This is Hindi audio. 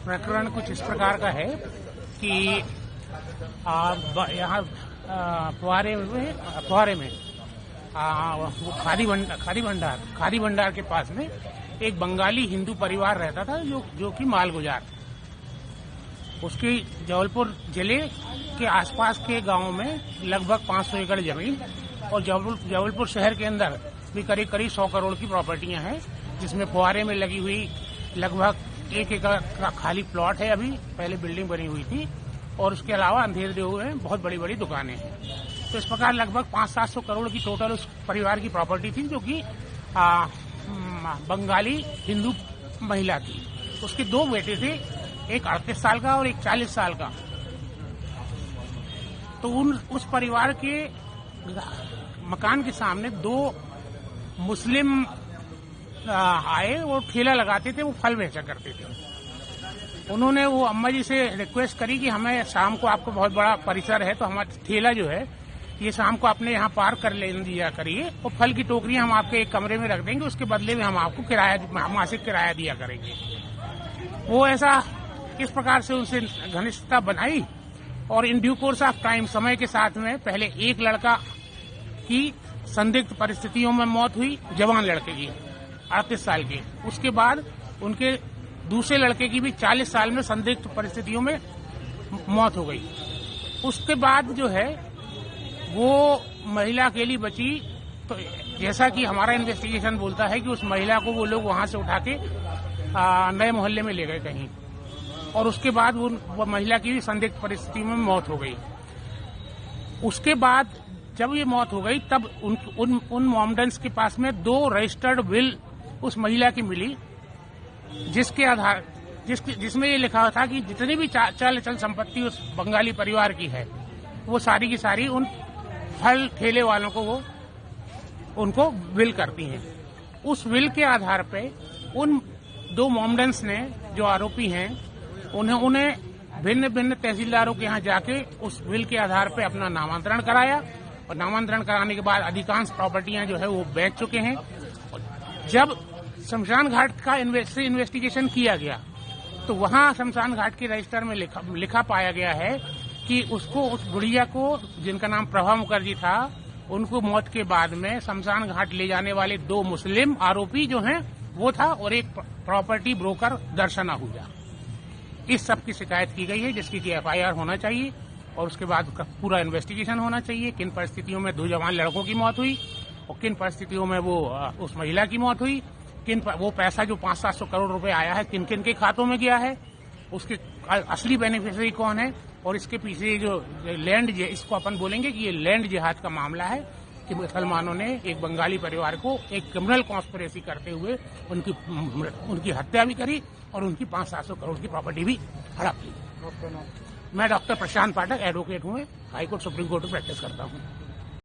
प्रकरण कुछ इस प्रकार का है कि यहाँ फुहारे में वो खादी भंडार के पास में एक बंगाली हिंदू परिवार रहता था जो कि मालगुजार। उसकी जबलपुर जिले के आसपास के गांवों में लगभग 500 एकड़ जमीन और जबलपुर शहर के अंदर भी करीब 100 करोड़ की प्रॉपर्टियां हैं, जिसमें फुहारे में लगी हुई लगभग 1 एकड़ का खाली प्लॉट है। अभी पहले बिल्डिंग बनी हुई थी और उसके अलावा अंधेर देव में बहुत बड़ी बड़ी दुकानें हैं। तो इस प्रकार लगभग 500-700 करोड़ की टोटल उस परिवार की प्रॉपर्टी थी, जो कि बंगाली हिंदू महिला थी। उसके 2 बेटे थे, एक 38 साल का और एक 40 साल का। तो उस परिवार के मकान के सामने 2 मुस्लिम आए और ठेला लगाते थे, वो फल बेचा करते थे। उन्होंने वो अम्मा जी से रिक्वेस्ट करी कि हमें शाम को, आपको बहुत बड़ा परिसर है तो हमारा ठेला जो है ये शाम को अपने यहाँ पार्क कर ले दिया करिए और फल की टोकरियां हम आपके एक कमरे में रख देंगे, उसके बदले में हम आपको मासिक किराया दिया करेंगे। वो ऐसा इस प्रकार से उनसे घनिष्ठता बनाई और in due course of time, समय के साथ में पहले एक लड़का की संदिग्ध परिस्थितियों में मौत हुई, जवान लड़के की 38 साल की। उसके बाद उनके दूसरे लड़के की भी 40 साल में संदिग्ध परिस्थितियों में मौत हो गई। उसके बाद जो है वो महिला अकेली बची। तो जैसा कि हमारा इन्वेस्टिगेशन बोलता है कि उस महिला को वो लोग वहां से उठा के नए मोहल्ले में ले गए कहीं, और उसके बाद वो महिला की भी संदिग्ध परिस्थिति में मौत हो गई। उसके बाद जब ये मौत हो गई तब उन मॉमडेंस के पास में 2 रजिस्टर्ड विल उस महिला की मिली, जिसके आधार जिसमें ये लिखा था कि जितनी भी चल संपत्ति उस बंगाली परिवार की है वो सारी की सारी उन फल ठेले वालों को वो उनको विल करती हैं। उस विल के आधार पे उन 2 मॉमडेंस ने, जो आरोपी हैं, उन्हें भिन्न भिन्न तहसीलदारों के यहाँ जाके उस विल के आधार पे अपना नामांतरण कराया और नामांतरण कराने के बाद अधिकांश प्रॉपर्टियां जो है वो बेच चुके हैं। जब शमशान घाट का इन्वेस्टिगेशन किया गया तो वहां शमशान घाट के रजिस्टर में लिखा पाया गया है कि उस बुढ़िया को, जिनका नाम प्रभा मुखर्जी था, उनको मौत के बाद में शमशान घाट ले जाने वाले 2 मुस्लिम आरोपी जो हैं वो था और एक प्रॉपर्टी ब्रोकर दर्शन आहूजा। इस सब की शिकायत की गई है, जिसकी कि FIR होना चाहिए और उसके बाद पूरा इन्वेस्टिगेशन होना चाहिए। किन परिस्थितियों में 2 जवान लड़कों की मौत हुई और किन परिस्थितियों में वो उस महिला की मौत हुई, वो पैसा जो 500-700 करोड़ रुपए आया है किन किन के खातों में गया है, उसके असली बेनिफिशियरी कौन है, और इसके पीछे जो लैंड, इसको अपन बोलेंगे कि ये लैंड जिहाद का मामला है कि मुसलमानों ने एक बंगाली परिवार को एक क्रिमिनल कॉन्स्पिरेसी करते हुए उनकी हत्या भी करी और उनकी 500-700 करोड़ की प्रॉपर्टी भी हड़प ली। मैं डॉक्टर प्रशांत पाठक, एडवोकेट हूँ, हाईकोर्ट सुप्रीम कोर्ट में प्रैक्टिस करता हूँ।